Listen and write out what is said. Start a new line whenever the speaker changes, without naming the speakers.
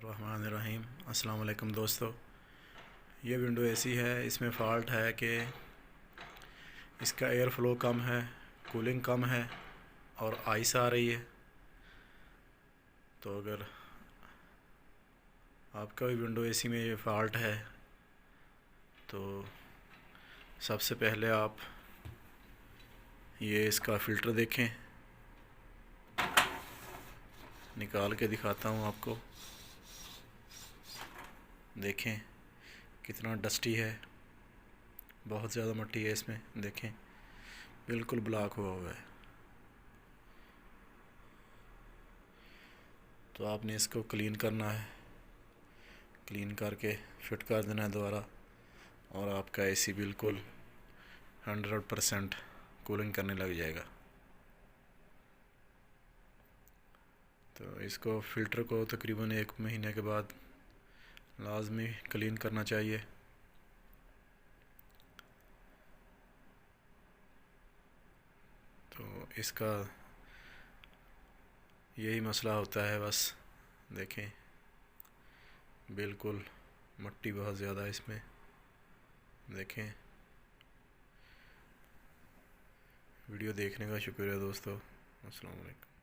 बिस्मिल्लाहिर्रहमानिर्रहीम। अस्सलाम वालेकुम दोस्तों, ये विंडो ऐसी है, इसमें फ़ॉल्ट है कि इसका एयर फ्लो कम है, कूलिंग कम है और आइस आ रही है। तो अगर आपका भी विंडो एसी में ये फ़ॉल्ट है तो सबसे पहले आप ये इसका फ़िल्टर देखें। निकाल के दिखाता हूँ आपको, देखें कितना डस्टी है, बहुत ज़्यादा मिट्टी है इसमें। देखें बिल्कुल ब्लॉक हुआ हुआ है। तो आपने इसको क्लीन करना है, क्लीन करके फिट कर देना है दोबारा, और आपका एसी बिल्कुल 100% कूलिंग करने लग जाएगा। तो इसको फ़िल्टर को तकरीबन 1 महीने के बाद लाजमी क्लीन करना चाहिए। तो इसका यही मसला होता है बस। देखें बिल्कुल मिट्टी बहुत ज़्यादा है इसमें। देखें, वीडियो देखने का शुक्रिया दोस्तों। अस्सलाम वालेकुम।